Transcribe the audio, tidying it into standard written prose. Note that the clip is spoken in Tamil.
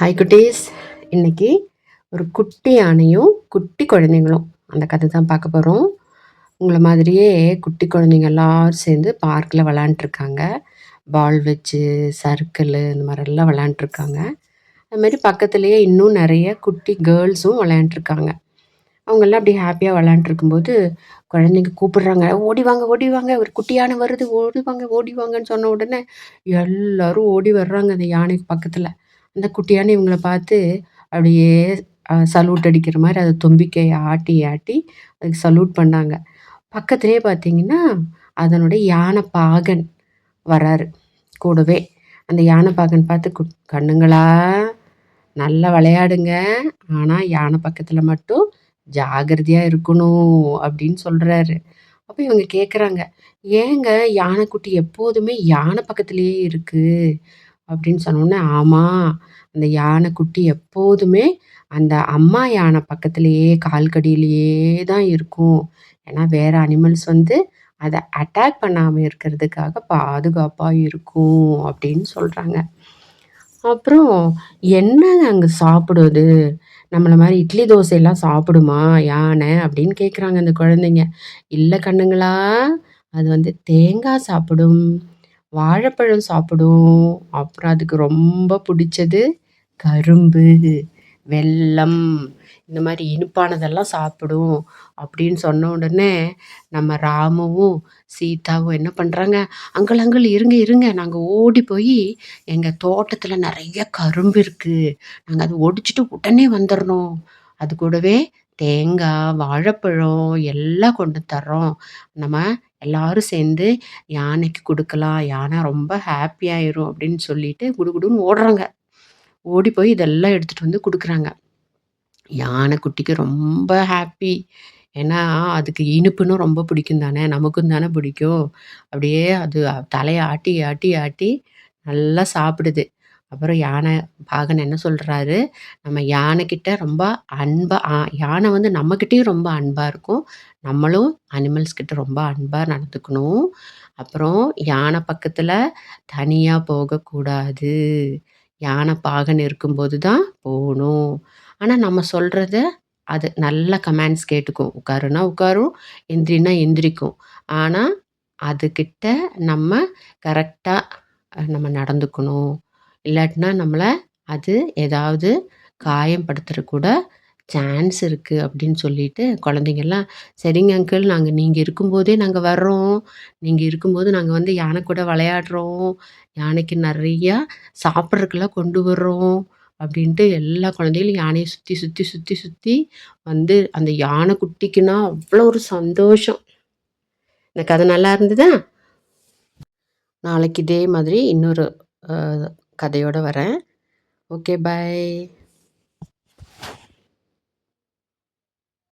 ஹாய் குட்டீஸ். இன்னைக்கு ஒரு குட்டி யானையும் குட்டி குழந்தைங்களும் அந்த கதை தான் பார்க்க போகிறோம். உங்களை மாதிரியே குட்டி குழந்தைங்க எல்லாரும் சேர்ந்து பார்க்கில் விளாண்டுருக்காங்க. பால் வச்சு சர்க்கிள் இந்த மாதிரிலாம் விளாண்டுருக்காங்க. அதுமாரி பக்கத்துலேயே இன்னும் நிறைய குட்டி கேர்ள்ஸும் விளையாண்டுருக்காங்க. அவங்கெல்லாம் அப்படி ஹாப்பியாக விளாண்டுருக்கும்போது குழந்தைங்க கூப்பிடுறாங்க, ஓடி வாங்க ஓடி வாங்க, ஒரு குட்டி யானை வருது, ஓடி வாங்க ஓடி வாங்கன்னு சொன்ன உடனே எல்லாரும் ஓடி வர்றாங்க அந்த யானைக்கு பக்கத்தில். அந்த குட்டி யானை இவங்கள பார்த்து அப்படியே சல்யூட் அடிக்கிற மாதிரி அதை தும்பிக்கையை ஆட்டி ஆட்டி அதுக்கு சல்யூட் பண்ணாங்க. பக்கத்துலேயே பார்த்தீங்கன்னா அதனுடைய யானை பாகன் வராரு கூடவே. அந்த யானை பாகன் பார்த்து கண்ணுங்களா நல்லா விளையாடுங்க, ஆனால் யானை பக்கத்தில் மட்டும் ஜாகிரதையாக இருக்கணும் அப்படின்னு சொல்கிறாரு. அப்போ இவங்க கேட்குறாங்க, ஏங்க யானைக்குட்டி எப்போதுமே யானை பக்கத்துலேயே இருக்குது அப்படின்னு சொன்னோடனே, ஆமாம், அந்த யானைக்குட்டி எப்போதுமே அந்த அம்மா யானை பக்கத்துலேயே கால்கடியிலேயே தான் இருக்கும். ஏன்னா வேறு அனிமல்ஸ் வந்து அதை அட்டாக் பண்ணாமல் இருக்கிறதுக்காக பாதுகாப்பாக இருக்கும் அப்படின்னு சொல்கிறாங்க. அப்புறம் என்னங்க அங்கே சாப்பிடுது, நம்மளை மாதிரி இட்லி தோசையெல்லாம் சாப்பிடுமா யானை அப்படின்னு கேட்குறாங்க அந்த குழந்தைங்க. இல்லை கண்ணுங்களா, அது வந்து தேங்காய் சாப்பிடும், வாழைப்பழம் சாப்பிடும், அப்புறம் அதுக்கு ரொம்ப பிடிச்சது கரும்பு, வெல்லம், இந்த மாதிரி இனிப்பானதெல்லாம் சாப்பிடும் அப்படின்னு சொன்ன உடனே நம்ம ராமுவும் சீதாவும் என்ன பண்ணுறாங்க, அங்கிள் அங்கிள் இருங்க இருங்க, நாங்கள் ஓடி போய் எங்கள் தோட்டத்தில் நிறைய கரும்பு இருக்குது, நாங்கள் அதை ஒடிச்சிட்டு உடனே வந்துடணும், அது கூடவே தேங்காய் வாழைப்பழம் எல்லாம் கொண்டு தர்றோம், நம்ம எல்லாரும் சேர்ந்து யானைக்கு கொடுக்கலாம், யானை ரொம்ப ஹாப்பி ஆயிரும் அப்படின்னு சொல்லிட்டு குடுகுடுன்னு ஓடுறாங்க. ஓடி போய் இதெல்லாம் எடுத்துகிட்டு வந்து கொடுக்குறாங்க. யானைக்குட்டிக்கு ரொம்ப ஹாப்பி. ஏன்னா அதுக்கு இனிப்புன்னா ரொம்ப பிடிக்கும் தானே, நமக்கும் தானே பிடிக்கும். அப்படியே அது தலையை ஆட்டி ஆட்டி ஆட்டி நல்லா சாப்பிடுது. அப்புறம் யானை பாகன் என்ன சொல்கிறாரு, நம்ம யானைக்கிட்ட ரொம்ப அன்பாக யானை வந்து நம்மக்கிட்டேயும் ரொம்ப அன்பாக இருக்கும், நம்மளும் அனிமல்ஸ் கிட்ட ரொம்ப அன்பாக நடந்துக்கணும். அப்புறம் யானை பக்கத்தில் தனியாக போகக்கூடாது, யானை பாகன் இருக்கும்போது தான் போகணும். ஆனால் நம்ம சொல்கிறத அது நல்ல கமெண்ட்ஸ் கேட்டுக்கும். உட்காருன்னா உட்காரும், எந்திரின்னா எந்திரிக்கும். ஆனால் அதுக்கிட்ட நம்ம கரெக்டாக நம்ம நடந்துக்கணும். இல்லாட்டினா நம்மளை அது ஏதாவது காயப்படுத்துற கூட சான்ஸ் இருக்குது அப்படின்னு சொல்லிட்டு குழந்தைங்கள்லாம், சரிங்க அங்கிள், நீங்கள் இருக்கும்போதே நாங்கள் வர்றோம், நீங்கள் இருக்கும்போது நாங்கள் வந்து யானை கூட விளையாடுறோம், யானைக்கு நிறையா சாப்பிட்றதுக்கெல்லாம் கொண்டு வர்றோம் அப்படின்ட்டு எல்லா குழந்தைகளும் யானையை சுற்றி சுற்றி சுற்றி சுற்றி வந்து அந்த யானை குட்டிக்குன்னா அவ்வளோ ஒரு சந்தோஷம். இந்த கதை நல்லா இருந்ததா? நாளைக்கு இதே மாதிரி இன்னொரு கதையோடு வரேன். ஓகே, பாய்.